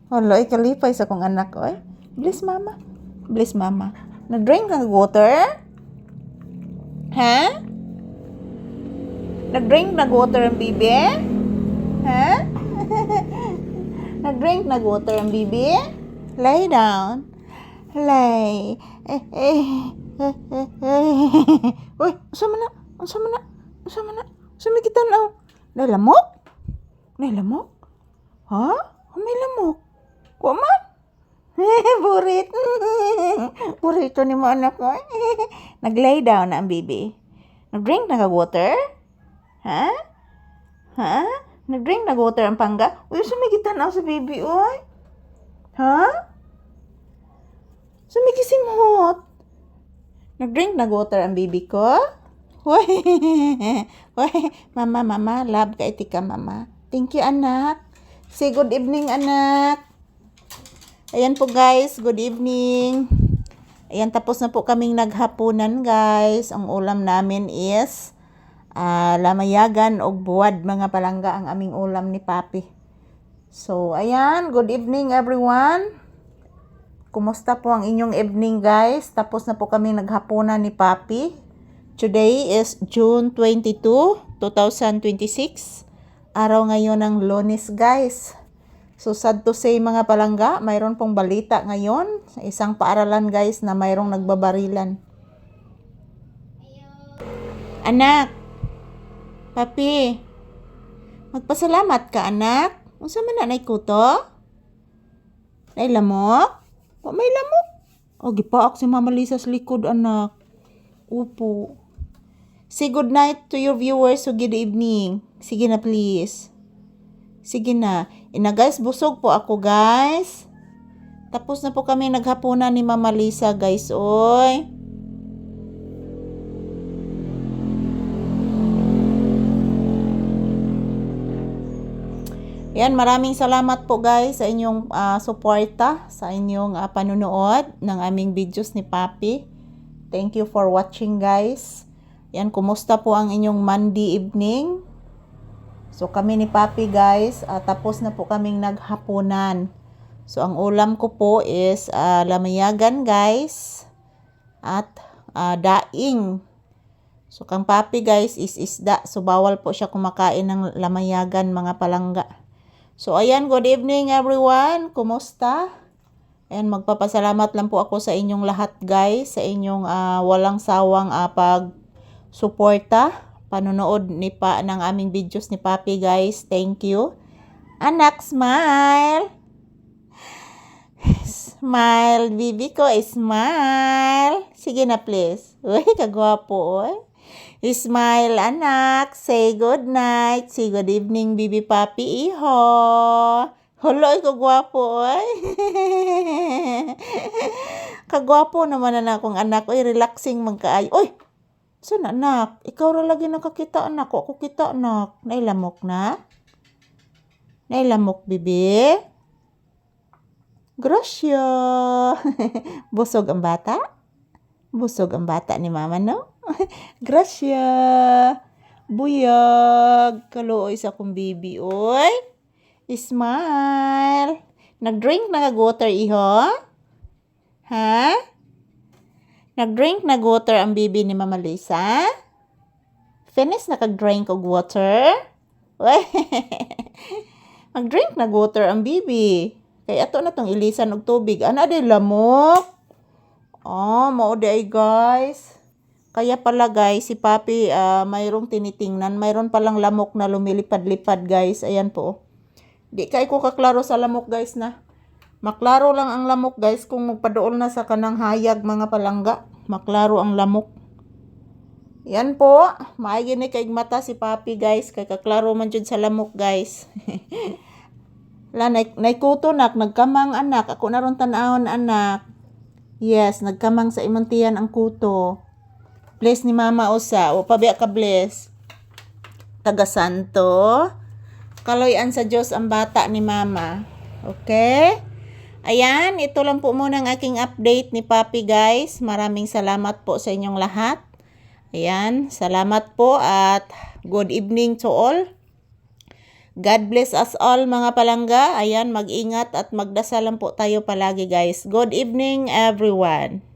Hala, kalipay sa kong anak, oy. Bless mama. Bless mama. Nag-drink ng water? Ha? Nag-drink ng water ang bibi? Ha? Nag-drink ng water ang bibi? Lay down. Lay. Uy, asa man na? Asa man na? Asa man na? Sumi kita na. Lamok? Nay lamok? Ha? May lamok. Wa man? Burit. Burito ni mo anak ko. Nag-lay down na ang baby. Nag-drink na water? Ha? Ha? Nag-drink na water ang pangga? Uy, sumigitan na sa baby, oy. Ha? Sumigisimhot. Nag-drink na water ang baby ko? Uy. Uy, mama, love ka itika, mama. Thank you, anak. Say good evening, anak. Ayan po guys, good evening. Ayan, tapos na po kaming naghapunan guys. Ang ulam namin is lamayagan o buwad mga palangga ang aming ulam ni Papi. So, ayan, good evening everyone. Kumusta po ang inyong evening guys? Tapos na po kaming naghapunan ni Papi. Today is June 22, 2026. Araw ngayon ng Lunes guys. So sad to say mga palangga, mayroon pong balita ngayon sa isang paaralan guys na mayroong nagbabarilan. Anak, Papi, magpasalamat ka anak. Unsa man na nay kuto? Nay lamok? O may lamok? O gipaak si Mama Lisa sa likod anak. Upo. Say good night to your viewers so good evening. Sige na please. Sige na. Ina guys, busog po ako guys. Tapos na po kami naghapunan ni Mama Lisa guys. Oy. Yan, maraming salamat po guys sa inyong suporta, sa inyong panunood ng aming videos ni Papi. Thank you for watching guys. Yan, kumusta po ang inyong Monday evening? So kami ni Papi guys, tapos na po kaming naghapunan. So ang ulam ko po is lamayagan guys at daing. So kang Papi guys is isda. So bawal po siya kumakain ng lamayagan mga palangga. So ayan, good evening everyone. Kumusta? Ayan, magpapasalamat lang po ako sa inyong lahat guys, sa inyong walang sawang pag-suporta, panonood ng aming videos ni Papi guys. Thank you. Anak, smile. Smile, bibi ko, smile. Sige na please. Uy, kagwapo oy. Smile anak. Say good night. Say good evening bibi Papi iho. Holoy, kagwapo oy. Kagwapo naman na akong anak. Uy, relaxing magkaayo. Uy, saan anak? Ikaw ra lagi nakakita anak. Ako kita anak. Nailamok na? Nailamok bibi? Grasya. Busog ang bata? Busog ang bata ni mama no? Grasya. Buyag. Kaluoy sa akong bibi oy. Smile. Nag-drink na water iho? Ha? Nag-drink na water ang bibi ni Mama Lisa? Finish na kag-drink og water? Mag-drink na water ang bibi. Kaya ato na tong ilisan og tubig. Ana day lamok. Mao day guys. Kaya pala guys, si Papi mayroong tinitingnan. Mayroon palang lamok na lumilipad-lipad guys. Ayan po. Di kay ko kaklaro sa lamok guys na. Maklaro lang ang lamok guys kung magpaduol na sa kanang hayag mga palangga. Maklaro ang lamok. Yan po. Maigi ni kay mata si Papi guys. Kay kaklaro man jud sa lamok guys. Naikuto nak. Nagkamang anak. Ako na ron tanahon anak. Yes, nagkamang sa imantiyan ang kuto. Bless ni mama usa. O pabiya ka bless. Taga Santo. Kaloyan sa Diyos ang bata ni mama. Okay? Ayan, ito lang po muna ang aking update ni Papi guys. Maraming salamat po sa inyong lahat. Ayan, salamat po at good evening to all. God bless us all mga palangga. Ayan, mag-ingat at magdasal lang po tayo palagi guys. Good evening everyone.